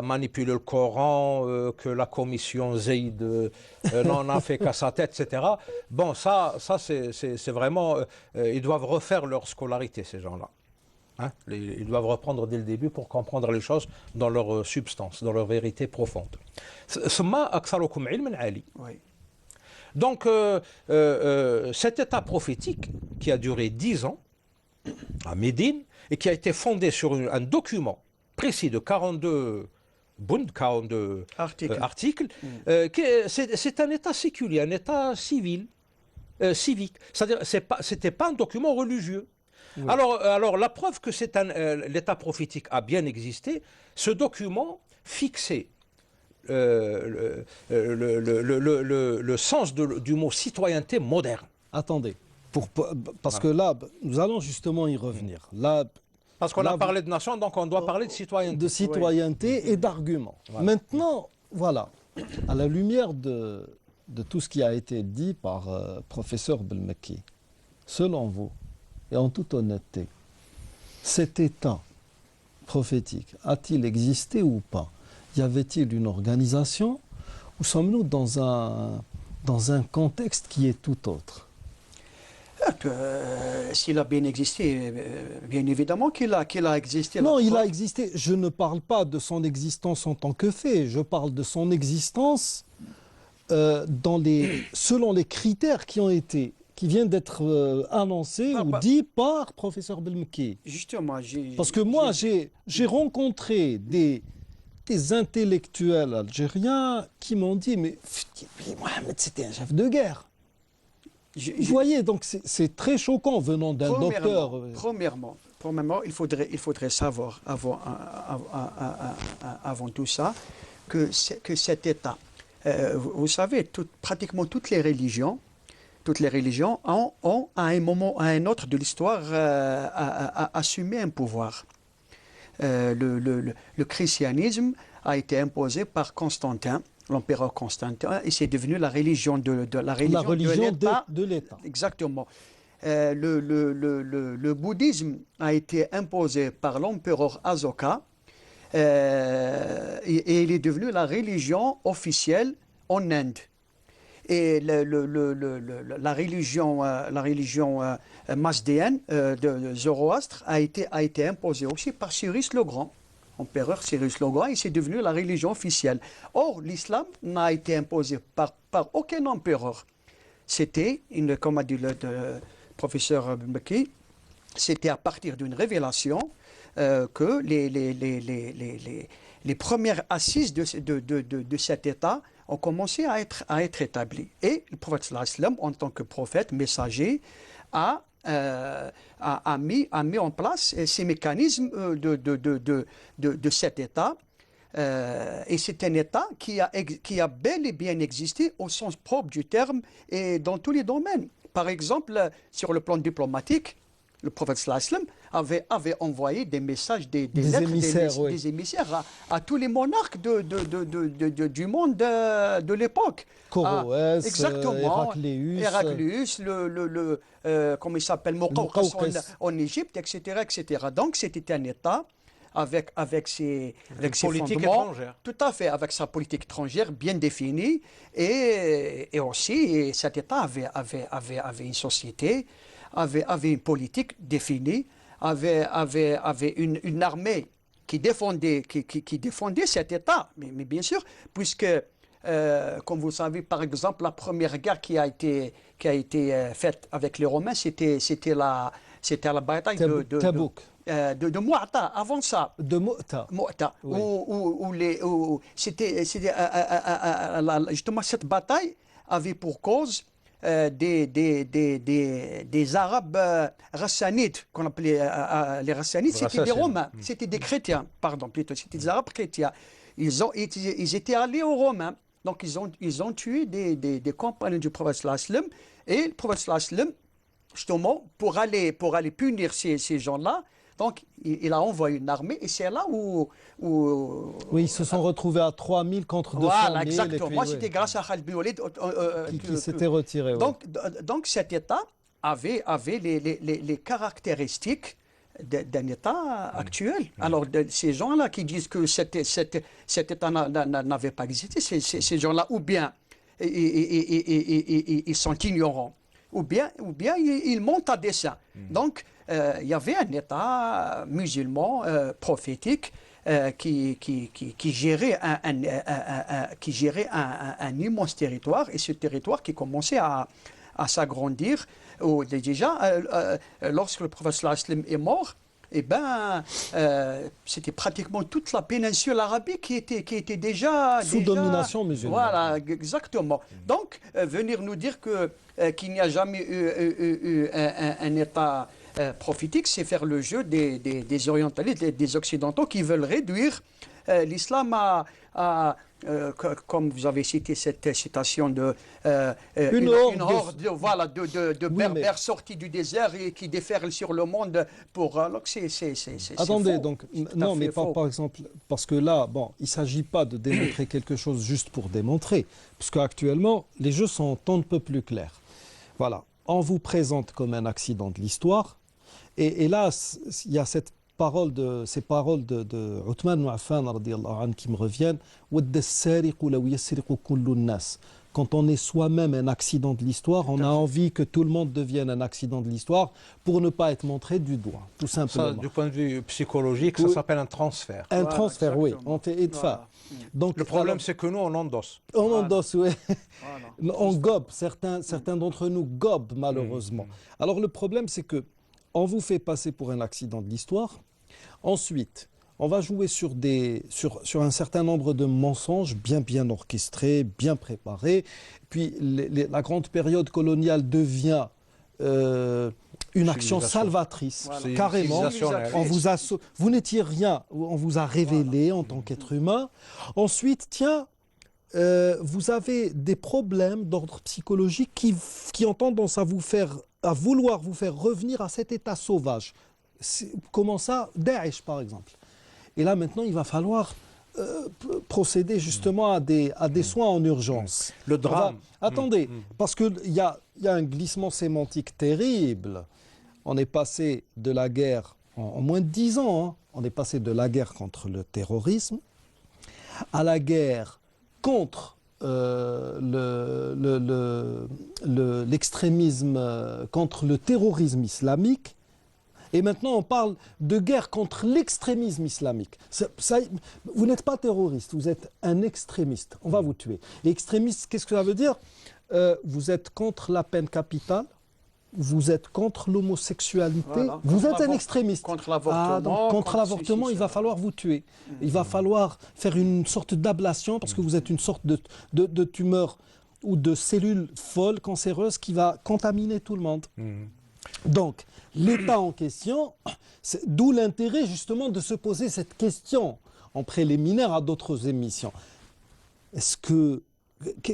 manipulé le Coran, que la commission Zayd n'en a fait qu'à sa tête, etc. Bon, ça c'est vraiment... ils doivent refaire leur scolarité, ces gens-là. Hein? Ils doivent reprendre dès le début pour comprendre les choses dans leur substance, dans leur vérité profonde. ثم أكثركم علما عالي. Oui. Donc, cet état prophétique qui a duré 10 ans à Médine et qui a été fondé sur un document précis de 42 articles, c'est un état séculier, un état civil, civique. C'est-à-dire, c'était pas un document religieux. Oui. Alors, la preuve que l'état prophétique a bien existé, ce document fixait le sens du mot citoyenneté moderne. Attendez, parce que là, nous allons justement y revenir. Là, parce qu'on a parlé de nation, donc on doit parler de citoyenneté. De citoyenneté oui. Et d'arguments. Voilà. Maintenant, voilà, à la lumière de tout ce qui a été dit par professeur Belmekki, selon vous, et en toute honnêteté, cet état prophétique a-t-il existé ou pas? Y avait-il une organisation ou sommes-nous dans un contexte qui est tout autre? S'il a bien existé, bien évidemment qu'il a existé. Non, il a existé. Je ne parle pas de son existence en tant que fait. Je parle de son existence selon les critères qui viennent d'être annoncés ou dits par professeur Belmekki. Justement, parce que moi, j'ai rencontré des intellectuels algériens qui m'ont dit mais Mohamed c'était un chef de guerre. Vous voyez, donc c'est très choquant venant d'un docteur. Premièrement, il faudrait savoir avant tout ça que cet état, vous savez, pratiquement toutes les religions ont à un moment ou à un autre de l'histoire assumé un pouvoir. Le christianisme a été imposé par Constantin, l'empereur Constantin, et c'est devenu la religion de l'État. Exactement. Le bouddhisme a été imposé par l'empereur Asoka et il est devenu la religion officielle en Inde. Et la religion mazdéenne de Zoroastre a été imposée aussi par Cyrus le Grand, empereur Cyrus le Grand, et c'est devenu la religion officielle. Or, l'islam n'a été imposé par aucun empereur. C'était, comme a dit le professeur Belmekki, c'était à partir d'une révélation que les premières assises de cet État ont commencé à être établis. Et le prophète sallallahu alayhi wa sallam, en tant que prophète, messager, a mis en place ces mécanismes de cet État. Et c'est un État qui a bel et bien existé au sens propre du terme et dans tous les domaines. Par exemple, sur le plan diplomatique, le prophète sallallahu alayhi wa sallam avait envoyé des messages, des émissaires à tous les monarques du monde de l'époque. Coroès, exactement, Héraclius, comment il s'appelle, Muqawqis en Égypte, etc., etc. Donc c'était un État avec ses politique étrangère. Tout à fait, avec sa politique étrangère bien définie. Et aussi, cet État avait une société, avait une politique définie, avait une armée qui défendait cet État. Mais bien sûr, puisque, comme vous savez, par exemple, la première guerre qui a été faite avec les Romains, c'était la bataille de Tabouk. de Mou'ta, avant ça. De Mu'ta. Mou'ta, Oui. c'était justement cette bataille avait pour cause des Arabes rassanides, qu'on appelait les rassanides, c'était des Rassanides. Romains, c'était des chrétiens, pardon, plutôt, c'était des Arabes chrétiens. Ils étaient allés aux Romains, donc ils ont tué des compagnons du prophète sallallahu alayhi wa sallam, et le prophète sallallahu alayhi wa sallam, justement, pour aller punir ces gens-là, donc il a envoyé une armée, et c'est là où Oui, ils se sont retrouvés à 3000 contre 200 voilà, 000. exactement. Et puis, Moi, ouais, c'était grâce à Khalid bin Walid qui s'était retiré. Ouais. donc cet État avait les caractéristiques d'un État actuel. Alors, ces gens-là qui disent que cet État n'avait pas existé, ces gens-là, ou bien ils sont ignorants, ou bien ils montent à dessein. Donc, il y avait un État musulman prophétique qui gérait un immense territoire, et ce territoire qui commençait à s'agrandir. Déjà, lorsque le prophète sallallahu alayhi wa sallam est mort, eh ben, c'était pratiquement toute la péninsule arabique qui était déjà Sous domination musulmane. Voilà, exactement. Donc, venir nous dire qu'il n'y a jamais eu un État prophétique, c'est faire le jeu des orientalistes, des occidentaux qui veulent réduire l'islam comme vous avez cité cette citation de une horde voilà, de berbères sortis du désert et qui déferlent sur le monde pour... alors que Attendez, faux. donc, non, mais par exemple, parce que là, bon, il ne s'agit pas de démontrer quelque chose juste pour démontrer, puisque actuellement, les jeux sont un peu plus clairs. Voilà, on vous présente comme un accident de l'histoire, et là, il y a ces paroles de Uthman ibn Affan qui me reviennent. Quand on est soi-même un accident de l'histoire, on a envie que tout le monde devienne un accident de l'histoire pour ne pas être montré du doigt, tout simplement. Ça, du point de vue psychologique, ça s'appelle un transfert. Un transfert, exactement. oui. On fait idfa. Donc, Le problème, c'est que nous, on endosse. on endosse, oui. Voilà. On gobe. Certains d'entre nous gobent, malheureusement. Alors, le problème, c'est que on vous fait passer pour un accident de l'histoire. Ensuite, on va jouer sur un certain nombre de mensonges bien orchestrés, bien préparés. Puis la grande période coloniale devient une action salvatrice, Voilà. carrément. Vous n'étiez rien, on vous a révélé en tant qu'être humain. Ensuite, tiens, vous avez des problèmes d'ordre psychologique qui ont tendance à vouloir vous faire revenir à cet état sauvage. Comment ça? Daesh, par exemple. Et là, maintenant, il va falloir procéder justement à des soins en urgence. Le drame. Attendez, parce qu'il y a un glissement sémantique terrible. On est passé de la guerre, en moins de 10 ans, hein, on est passé de la guerre contre le terrorisme à la guerre contre l'extrémisme, contre le terrorisme islamique. Et maintenant, on parle de guerre contre l'extrémisme islamique. Vous n'êtes pas terroriste, vous êtes un extrémiste. On va vous tuer. Et extrémiste, qu'est-ce que ça veut dire? Vous êtes contre la peine capitale, vous êtes contre l'homosexualité, voilà. vous êtes un extrémiste. Contre l'avortement. Donc, contre l'avortement, il va falloir vous tuer. Il va falloir faire une sorte d'ablation parce que vous êtes une sorte de tumeur ou de cellule folle, cancéreuse qui va contaminer tout le monde. Donc, l'État en question, d'où l'intérêt justement de se poser cette question en préliminaire à d'autres émissions.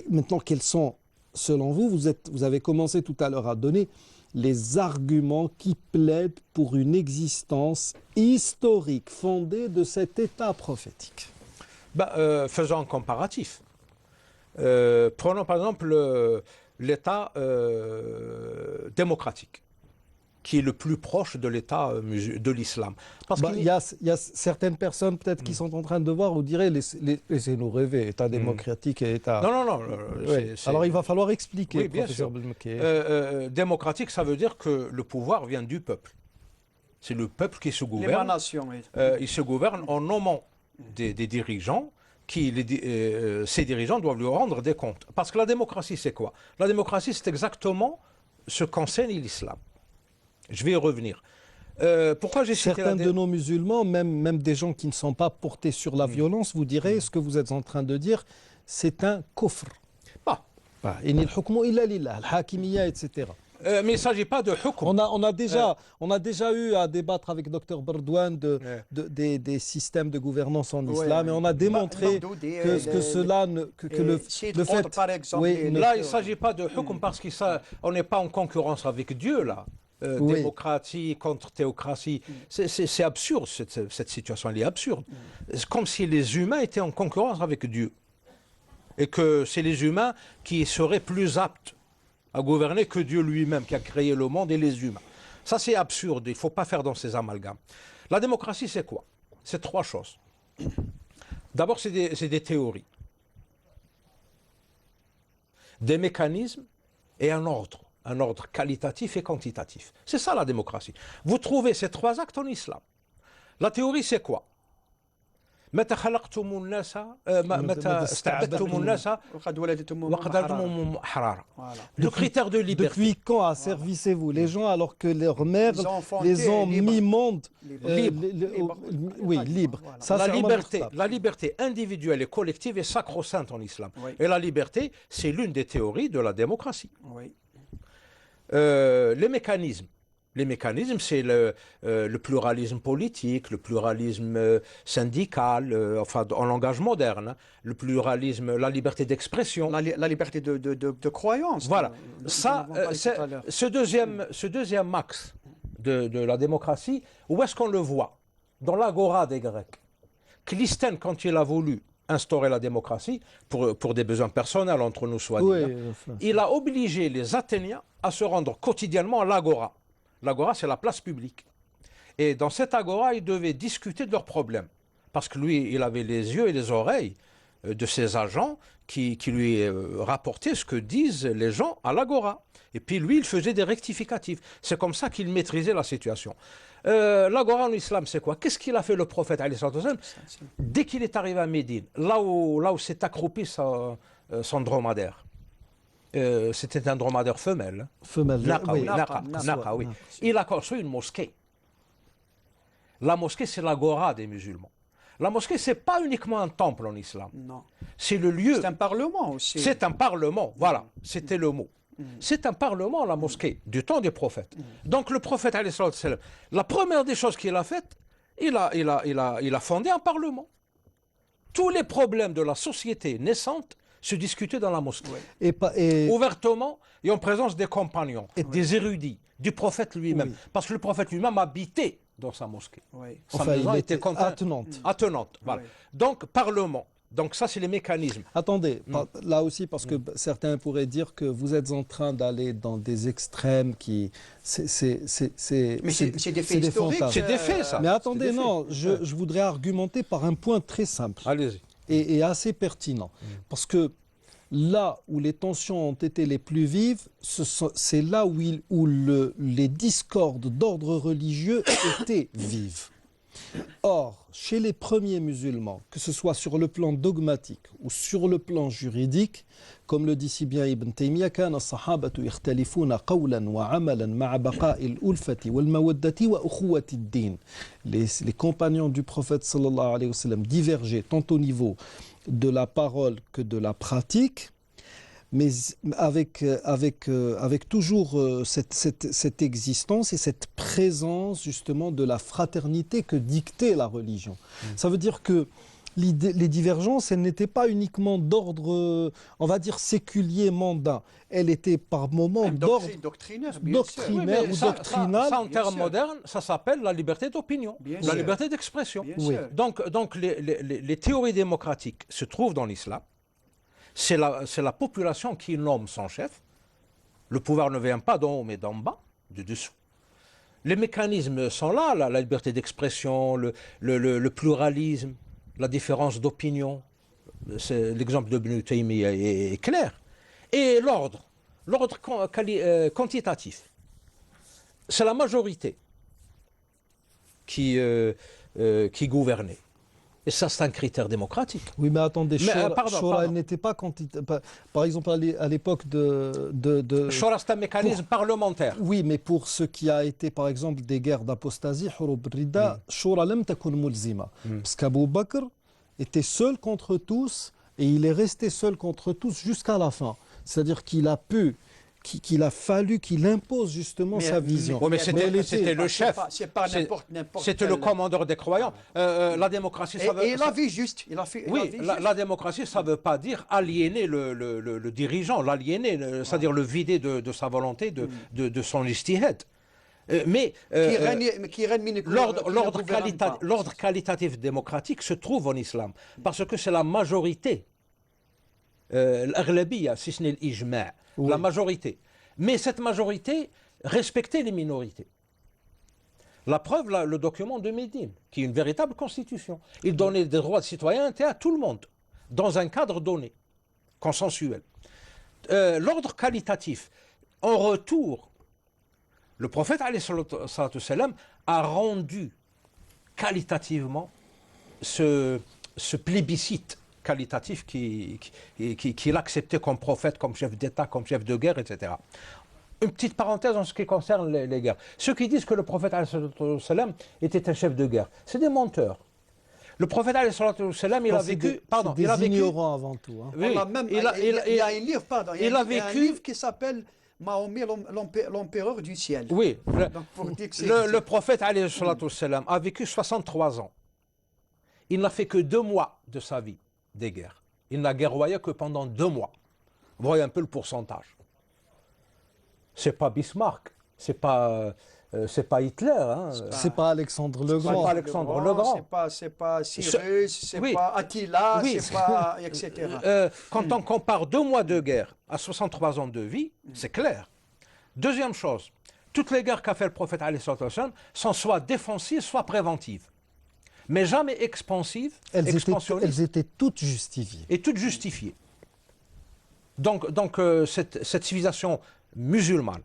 Maintenant, quels sont, selon vous, vous avez commencé tout à l'heure à donner les arguments qui plaident pour une existence historique fondée de cet État prophétique? Faisons un comparatif. Prenons par exemple l'État démocratique, qui est le plus proche de l'État de l'islam. Parce qu'il y a certaines personnes peut-être qui sont en train de voir, ou diraient, laissez-nous rêver, État démocratique et État... Non. Alors il va falloir expliquer, oui, bien professeur sûr. Belmekeh. Démocratique, ça veut dire que le pouvoir vient du peuple. C'est le peuple qui se gouverne. L'émanation, oui. Il se gouverne en nommant des dirigeants ces dirigeants doivent lui rendre des comptes. Parce que la démocratie, c'est quoi? La démocratie, c'est exactement ce qu'enseigne l'islam. Je vais y revenir. Pourquoi j'ai cité Certains de nos musulmans, même des gens qui ne sont pas portés sur la violence, vous direz, ce que vous êtes en train de dire, c'est un kufr. Bah, In al-hukmu illa lillah, al-hakimiyya, etc. mais il ne s'agit pas de hukm. On a déjà eu à débattre avec Dr Bardouane des systèmes de gouvernance en islam et on a démontré que cela, le fait... par exemple, oui, Là, il ne s'agit pas de hukm parce qu'on n'est pas en concurrence avec Dieu, là. Oui. Démocratie contre théocratie. C'est absurde, cette situation, elle est absurde. C'est comme si les humains étaient en concurrence avec Dieu. Et que c'est les humains qui seraient plus aptes à gouverner que Dieu lui-même qui a créé le monde et les humains. Ça, c'est absurde. Il ne faut pas faire dans ces amalgames. La démocratie, c'est quoi? C'est trois choses. D'abord, c'est des théories, des mécanismes et un ordre qualitatif et quantitatif. C'est ça la démocratie. Vous trouvez ces trois actes en islam. La théorie, c'est quoi? متى خلقتم الناس متى استعبدتم الناس وقد ولدتم وقد ولدتم أحرارا. Voilà. Le critère de liberté. Depuis quand asservissez-vous les gens alors que leurs mères Ils ont fondé les ont libre. mis monde Libre. oui, libre. Voilà. Ça, c'est La liberté individuelle et collective est sacro-sainte en islam. Oui. Et la liberté, c'est l'une des théories de la démocratie. Oui. Les mécanismes. Les mécanismes, c'est le pluralisme politique, le pluralisme syndical, enfin en langage moderne, hein, le pluralisme, la liberté d'expression. La liberté de croyance. Voilà. Nous Ça, avons parlé tout à l'heure. ce deuxième axe de la démocratie, où est-ce qu'on le voit? Dans l'agora des Grecs. Clisthène, quand il a voulu instaurer la démocratie, pour des besoins personnels entre nous soit dit, hein, il a obligé les Athéniens à se rendre quotidiennement à l'agora. L'agora, c'est la place publique. Et dans cette agora, ils devaient discuter de leurs problèmes. Parce que lui, il avait les yeux et les oreilles de ses agents qui lui rapportaient ce que disent les gens à l'agora. Et puis lui, il faisait des rectificatifs. C'est comme ça qu'il maîtrisait la situation. L'agora en islam, c'est quoi? Qu'est-ce qu'il a fait le prophète alayhi salatu wassalam, dès qu'il est arrivé à Médine, là où s'est accroupi son dromadaire? C'était un dromadaire femelle. Femelle. Naqa, oui. Il a construit une mosquée. La mosquée, c'est l'agora des musulmans. La mosquée, ce n'est pas uniquement un temple en islam. Non. C'est le lieu. C'est un parlement aussi. C'est un parlement, voilà, c'était le mot. C'est un parlement, la mosquée, du temps des prophètes. Donc le prophète, alayhi salatu wassalam, la première des choses qu'il a faites, il a fondé un parlement. Tous les problèmes de la société naissante se discutaient dans la mosquée. Oui. Ouvertement et en présence des compagnons, des érudits, du prophète lui-même. Oui. Parce que le prophète lui-même habitait dans sa mosquée. Oui. Sa Enfin, maison il était était attenante. attenante, voilà. Oui. Donc, parlement. Donc ça, c'est les mécanismes. Attendez, là aussi, parce que certains pourraient dire que vous êtes en train d'aller dans des extrêmes qui... Mais c'est des faits historiques. fantasmes. C'est des faits, ça. Mais attendez, C'est des non, faits. je voudrais argumenter par un point très simple Allez-y. et assez pertinent. Parce que là où les tensions ont été les plus vives, c'est là où les discordes d'ordre religieux étaient vives. Or, chez les premiers musulmans, que ce soit sur le plan dogmatique ou sur le plan juridique, comme le dit si bien Ibn Taymiyyah, كان الصحابة يختلفون قولا وعملا مع بقاء الألفة والمودة وأخوة الدين. Les compagnons du prophète sallallahu alayhi wa sallam divergeaient tant au niveau de la parole que de la pratique, mais avec toujours cette existence et cette présence justement de la fraternité que dictait la religion. Ça veut dire que les divergences, elles n'étaient pas uniquement d'ordre, on va dire, séculier, mondain. Elles étaient par moments d'ordre Doctrinaire, bien doctrinaire ou doctrinal. Ça, en termes modernes, ça s'appelle la liberté d'opinion, Bien la sûr. liberté d'expression. Bien Oui. sûr. Donc les théories démocratiques se trouvent dans l'islam. C'est la population qui nomme son chef. Le pouvoir ne vient pas d'en haut, mais d'en bas, de dessous. Les mécanismes sont là, la liberté d'expression, le pluralisme, la différence d'opinion. L'exemple de Ibn Taymiyyah est clair. Et l'ordre quantitatif. C'est la majorité qui gouvernait. Et ça, c'est un critère démocratique. Oui, mais attendez, Mais, Shura, pardon, Shura, pardon. elle n'était pas par exemple à l'époque de Shura, c'est un mécanisme parlementaire. Oui, mais pour ce qui a été, par exemple, des guerres d'apostasie, Hurub Rida, Shura lam takun mulzima. Parce qu'Abou Bakr était seul contre tous et il est resté seul contre tous jusqu'à la fin. C'est-à-dire qu'il a fallu qu'il impose justement sa vision. Oui, mais elle était- c'était le chef. C'est pas C'est- n'importe C'était le quel- commandeur des croyants. La démocratie, ça veut... Et il a vu juste. Il a fait, il a Oui, vu la, juste. la démocratie, ça ne veut pas dire aliéner le dirigeant, l'aliéner, c'est-à-dire le vider de sa volonté, de son ijtihad. Mais Qui règne, mais qui ne gouverne pas. l'ordre qualitatif démocratique se trouve en islam, parce que c'est la majorité, l'aghlabiyya, si ce n'est l'ijma', Oui. la majorité. Mais cette majorité respectait les minorités. La preuve, là, le document de Médine, qui est une véritable constitution. Il donnait des droits de citoyenneté à tout le monde, dans un cadre donné, consensuel. L'ordre qualitatif, en retour, le prophète alayhi salatu wassalam, a rendu qualitativement ce plébiscite qualitatif qu'il acceptait comme prophète, comme chef d'État, comme chef de guerre, etc. Une petite parenthèse en ce qui concerne les guerres. Ceux qui disent que le prophète alayhi salatu wassalam était un chef de guerre, c'est des menteurs. Le prophète alayhi salatu wassalam, il a vécu... Pardon, c'est il a des vécu... ignorants avant tout. Hein. Oui, On a même, il a- il y a un livre, pardon, il a un vécu- livre qui s'appelle Mahomet, l'empereur du ciel. Oui, Donc, pour dire que le prophète alayhi salatu wassalam, a vécu 63 ans. Il n'a fait que 2 mois de sa vie des guerres. Il n'a guerroyé que pendant 2 mois. Vous voyez un peu le pourcentage. C'est pas Bismarck, c'est pas Hitler. Hein. C'est pas Alexandre le pas Grand. Alexandre le Grand. C'est pas Cyrus, c'est oui. pas Attila, Oui. c'est pas etc. Quand on compare 2 mois de guerre à 63 ans de vie, c'est clair. Deuxième chose, toutes les guerres qu'a fait le prophète alayhi salatu wassalam sont soit défensives, soit préventives. Mais jamais expansives, expansionnistes. Elles étaient toutes justifiées. Et toutes justifiées. Donc cette civilisation musulmane,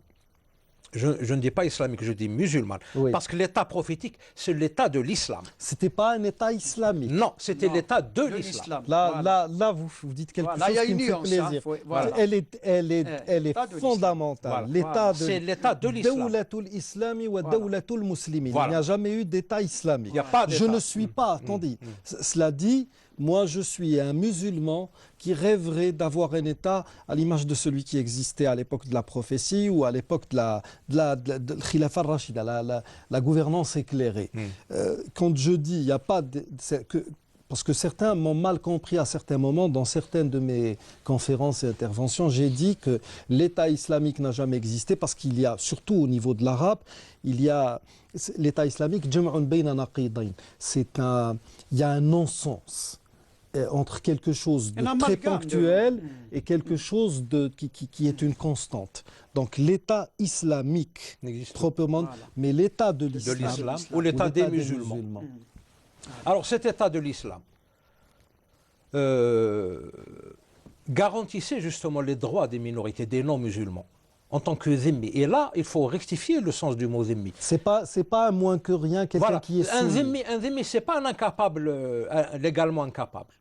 je ne dis pas islamique, je dis musulmane, Oui. parce que l'état prophétique, c'est l'état de l'islam. C'était pas un État islamique. Non, c'était Non, l'état de de l'islam. Là, vous dites quelque Voilà, il y a chose qui une me fait nuance, hein, plaisir. voilà. Elle est L'état de l'islam. fondamentale. Voilà. L'état de C'est l'état de l'islam. Dawlatul Islami wa Voilà. Dawlatul Muslimin. Voilà. Il n'y a jamais eu d'État islamique. Il n'y a pas Je d'état. ne suis pas, attendez, cela dit, moi je suis un musulman qui rêverait d'avoir un État à l'image de celui qui existait à l'époque de la prophétie ou à l'époque de Khilafa Rashida, la gouvernance éclairée. Quand je dis, il n'y a pas parce que certains m'ont mal compris à certains moments, dans certaines de mes conférences et interventions, j'ai dit que l'État islamique n'a jamais existé parce qu'il y a, surtout au niveau de l'arabe, il y a l'État islamique, jam'un bayna naqidayn. Il y a un non-sens entre quelque chose de Un très amalgame ponctuel et quelque chose qui est une constante. Donc l'État islamique, N'existe pas. proprement, Voilà. mais l'État de De l'islam, l'islam ou l'état des musulmans. Alors cet état de l'islam garantissait justement les droits des minorités, des non-musulmans, en tant que zimmi. Et là, il faut rectifier le sens du mot zimmi. C'est pas un moins que rien, quelqu'un Voilà. qui est Un soumis. zimmi, c'est pas un incapable, légalement incapable.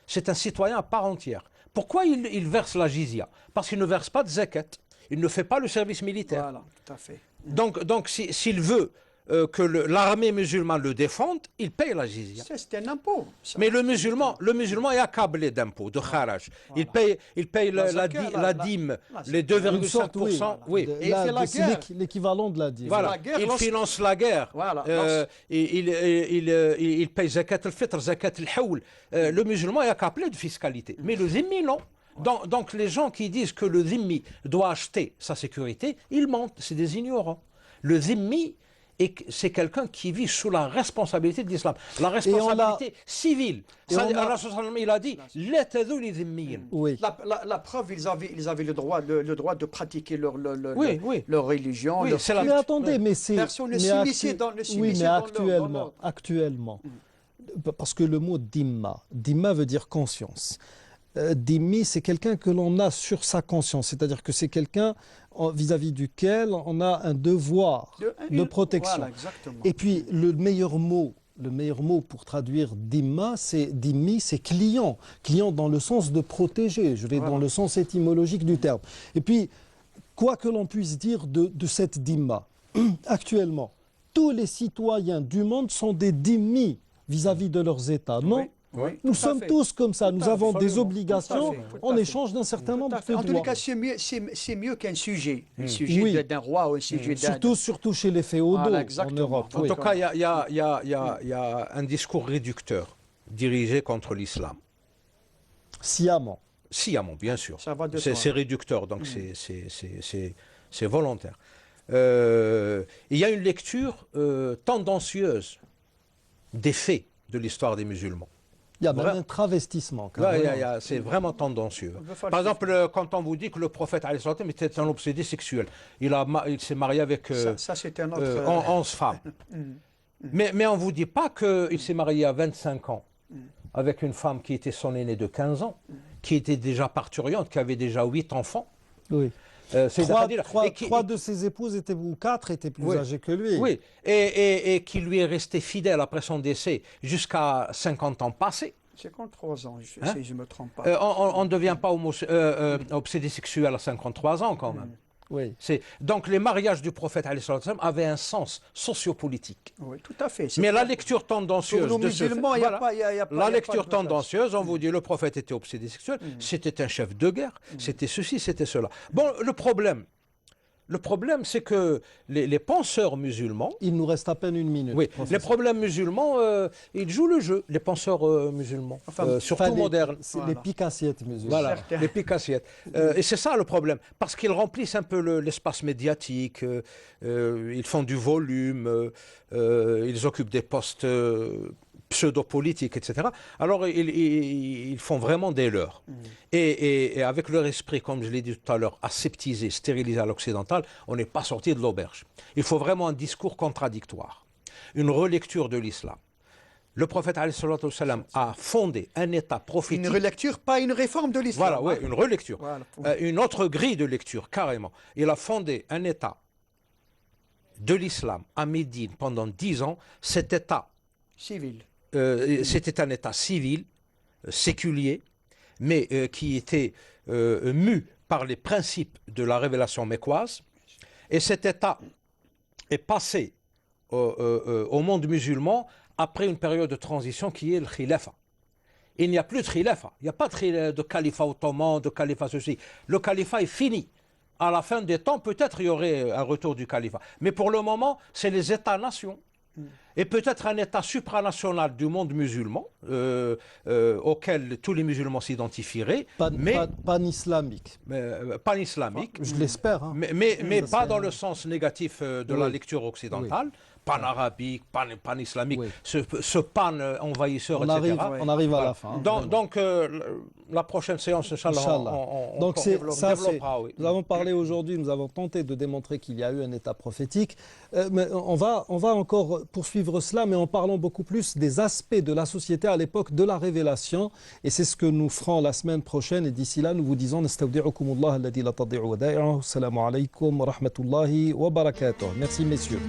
C'est un citoyen à part entière. Pourquoi il verse la jizya? Parce qu'il ne verse pas de zakat. Il ne fait pas le service militaire. Voilà, tout à fait. Donc s'il veut que l'armée musulmane le défende, il paye la jizya. C'est un impôt. ça. Mais le musulman est accablé d'impôts, de kharaj. Il paye La la zakat, dime, la- les Une sorte, 2,5%. Oui. Et il fait la c'est guerre. l'équivalent de la dîme. Voilà, la guerre il lorsque- finance la guerre. Voilà, Il paye zakat al-fitr, zakat al-hawl. Le musulman est accablé de fiscalité. Mais le zimmi, non. Donc les gens qui disent que le zimmi doit acheter sa sécurité, ils mentent, c'est des ignorants. Le zimmi, c'est quelqu'un qui vit sous la responsabilité de l'islam. La responsabilité civile. Et on a- Allah il a dit « La tadou li zimmiyin ». Oui. La preuve, ils avaient le droit de pratiquer leur Oui. leur religion. Oui, leur c'est la- Mais attendez, mais c'est. Personne ne mais s'initiait dans le oui, s'initiait mais dans leur- dans leur- actuellement, parce que le mot dimma veut dire conscience. Dhimmi, c'est quelqu'un que l'on a sur sa conscience, c'est-à-dire que c'est quelqu'un vis-à-vis duquel on a un devoir de protection. Voilà, exactement. Et puis, le meilleur mot Le meilleur mot pour traduire dhimmi, c'est client. Client dans le sens de protéger. Je vais dans le sens étymologique du terme. Et puis, quoi que l'on puisse dire de cette dhimma, actuellement, tous les citoyens du monde sont des dhimmis vis-à-vis de leurs États, non? Oui, Nous sommes tous comme ça, nous avons des obligations en échange d'un certain nombre de En tous les droits. cas, c'est mieux qu'un sujet. Un sujet d'un roi ou un sujet d'un... Surtout chez les féodaux Voilà, en exactement. Europe. En Oui. tout cas, il y a un discours réducteur dirigé contre l'islam. Sciemment. Sciemment, bien sûr. Ça va de soi. C'est réducteur, donc c'est volontaire. Il y a une lecture tendancieuse des faits de l'histoire des musulmans. Il y a même un travestissement. Ouais, c'est vraiment tendancieux. Par exemple, quand on vous dit que le prophète alayhi salam était un obsédé sexuel, il s'est marié avec ça c'est un autre... 11 femmes. Mais on ne vous dit pas qu'il s'est marié à 25 ans avec une femme qui était son aînée de 15 ans, qui était déjà parturiente, qui avait déjà 8 enfants. Oui. Et Trois de ses épouses étaient, ou 4 étaient plus âgées que lui. Oui, et qui lui est resté fidèle après son décès jusqu'à 50 ans passés. 53 ans, si je ne me trompe pas. On ne devient pas obsédé sexuel à 53 ans quand même. Oui. Donc les mariages du prophète alayhi salam avaient un sens sociopolitique. Oui, tout à fait. Mais la lecture tendancieuse Pour nos musulmans, il n'y a pas... La lecture tendancieuse, on vous dit le prophète était obsédé sexuel, c'était un chef de guerre, c'était ceci, c'était cela. Bon, le problème, c'est que les penseurs musulmans... Il nous reste à peine une minute. Oui, les problèmes musulmans, ils jouent le jeu, les penseurs musulmans, surtout modernes. C'est les picassiettes musulmans. Voilà, les picassiettes. Et c'est ça le problème, parce qu'ils remplissent un peu l'espace médiatique, ils font du volume, ils occupent des postes pseudo-politiques, etc. Alors, ils font vraiment des leurs. Et avec leur esprit, comme je l'ai dit tout à l'heure, aseptisé, stérilisé à l'occidental, on n'est pas sorti de l'auberge. Il faut vraiment un discours contradictoire, une relecture de l'islam. Le prophète alayhi salam a fondé un État prophétique. Une relecture, pas une réforme de l'islam. Voilà, oui, une relecture. Voilà. Une autre grille de lecture, carrément. Il a fondé un État de l'islam à Médine pendant 10 ans. Cet État... Civil. C'était un État civil, séculier, mais qui était mu par les principes de la révélation mécoise. Et cet État est passé au monde musulman après une période de transition qui est le khilafa. Il n'y a plus de khilafa, il n'y a pas de califat ottoman, de califat ceci. Le califat est fini. À la fin des temps, peut-être il y aurait un retour du califat. Mais pour le moment, c'est les États-nations. Et peut-être un État supranational du monde musulman, auquel tous les musulmans s'identifieraient, mais pan-islamique. Pan-islamique. Je l'espère. Hein. Mais pas dans le sens négatif de la lecture occidentale. Oui. Pan-arabique, pan-islamique, oui. ce pan-envahisseur, etc. On arrive à la fin. Donc la prochaine séance, Inch'Allah, donc développera. Oui. Nous avons parlé aujourd'hui, nous avons tenté de démontrer qu'il y a eu un État prophétique. Mais on va encore poursuivre cela, mais en parlant beaucoup plus des aspects de la société à l'époque de la révélation. Et c'est ce que nous ferons la semaine prochaine. Et d'ici là, nous vous disons Nastawdi'ukumullah alladhi la tadi'u wada'i'uhu. Assalamu alaikum wa rahmatullahi wa barakatuh. Merci messieurs.